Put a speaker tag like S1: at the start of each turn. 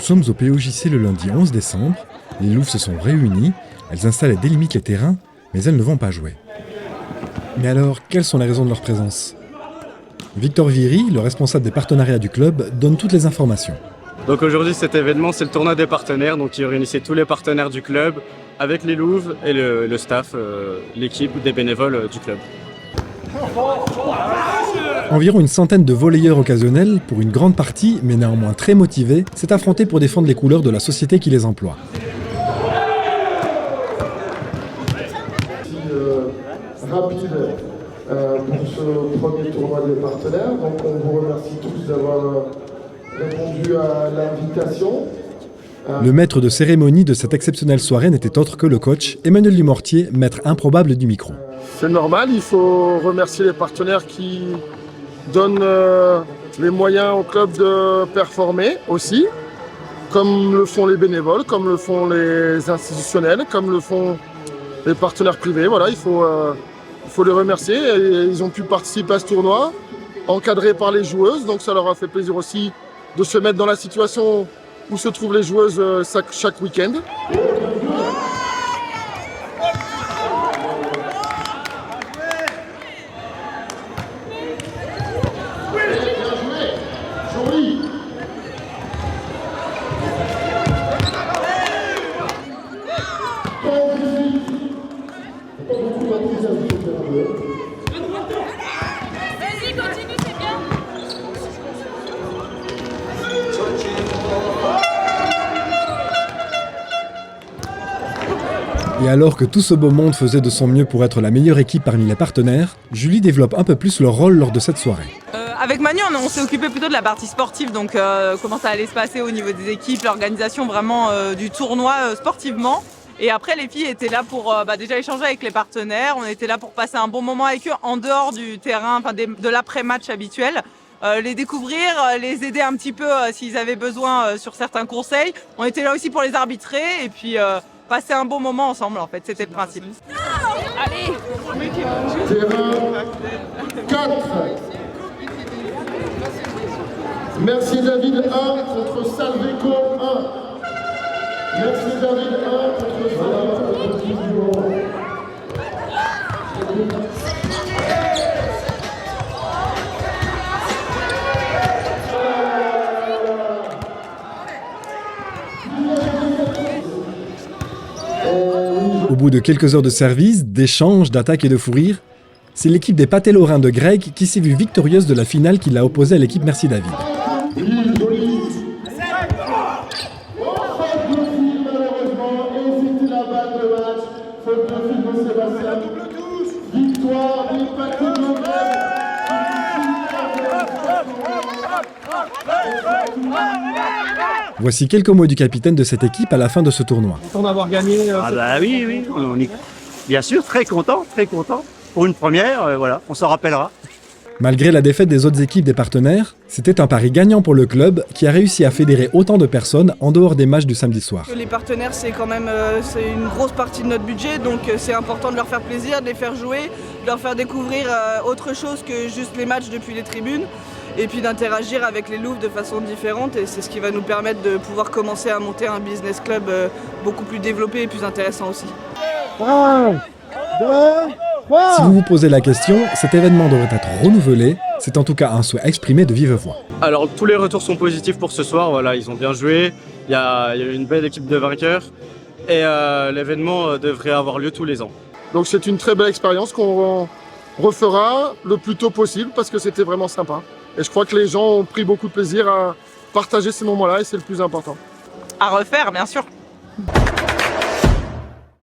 S1: sommes au POJC le lundi 11 décembre. Les Louves se sont réunies, elles installent et délimitent les terrains, mais elles ne vont pas jouer. Mais alors, quelles sont les raisons de leur présence ? Victor Viry, le responsable des partenariats du club, donne toutes les informations.
S2: Donc aujourd'hui, cet événement, c'est le tournoi des partenaires, donc qui réunissait tous les partenaires du club avec les Louves et le staff, l'équipe des bénévoles du club.
S1: Environ une centaine de volleyeurs occasionnels, pour une grande partie, mais néanmoins très motivés, s'est affronté pour défendre les couleurs de la société qui les emploie.
S3: Rapide pour ce premier tournoi des partenaires. Donc on vous remercie tous d'avoir répondu à l'invitation.
S1: Le maître de cérémonie de cette exceptionnelle soirée n'était autre que le coach Emmanuel Dumortier, maître improbable du micro.
S3: C'est normal, il faut remercier les partenaires qui donnent les moyens au club de performer aussi, comme le font les bénévoles, comme le font les institutionnels, comme le font les partenaires privés. Voilà, il faut les remercier. Et ils ont pu participer à ce tournoi, encadrés par les joueuses, donc ça leur a fait plaisir aussi de se mettre dans la situation où se trouvent les joueuses chaque week-end.
S4: Vas-y, continue, c'est bien.
S1: Et alors que tout ce beau monde faisait de son mieux pour être la meilleure équipe parmi les partenaires, Julie développe un peu plus leur rôle lors de cette soirée.
S5: Avec Manu, on s'est occupé plutôt de la partie sportive, donc comment ça allait se passer au niveau des équipes, l'organisation vraiment du tournoi sportivement. Et après, les filles étaient là pour déjà échanger avec les partenaires, on était là pour passer un bon moment avec eux en dehors du terrain, enfin de l'après-match habituel. Les découvrir, les aider un petit peu s'ils avaient besoin sur certains conseils. On était là aussi pour les arbitrer et puis passer un bon moment ensemble en fait, c'était le principe.
S4: Allez.
S3: Terrain 4. Merci David 1 contre Salveco 1. Merci David 1 contre Salveco 1.
S1: Au bout de quelques heures de service, d'échanges, d'attaques et de fou rire, c'est l'équipe des Pâtés Lorrains de Greg qui s'est vue victorieuse de la finale qui l'a opposée à l'équipe Merci David. Voici quelques mots du capitaine de cette équipe à la fin de ce tournoi.
S3: Content d'avoir gagné.
S6: Oui, on est bien sûr très content. Pour une première, voilà, on s'en rappellera.
S1: Malgré la défaite des autres équipes des partenaires, c'était un pari gagnant pour le club qui a réussi à fédérer autant de personnes en dehors des matchs du samedi soir.
S5: Les partenaires, c'est quand même c'est une grosse partie de notre budget, donc c'est important de leur faire plaisir, de les faire jouer, de leur faire découvrir autre chose que juste les matchs depuis les tribunes, et puis d'interagir avec les Louves de façon différente, et c'est ce qui va nous permettre de pouvoir commencer à monter un business club beaucoup plus développé et plus intéressant aussi.
S1: Si vous vous posez la question, cet événement devrait être renouvelé. C'est en tout cas un souhait exprimé de vive voix.
S2: Alors tous les retours sont positifs pour ce soir, voilà, ils ont bien joué, il y a eu une belle équipe de vainqueurs et l'événement devrait avoir lieu tous les ans.
S3: Donc c'est une très belle expérience qu'on refera le plus tôt possible parce que c'était vraiment sympa. Et je crois que les gens ont pris beaucoup de plaisir à partager ces moments-là et c'est le plus important.
S5: À refaire, bien sûr.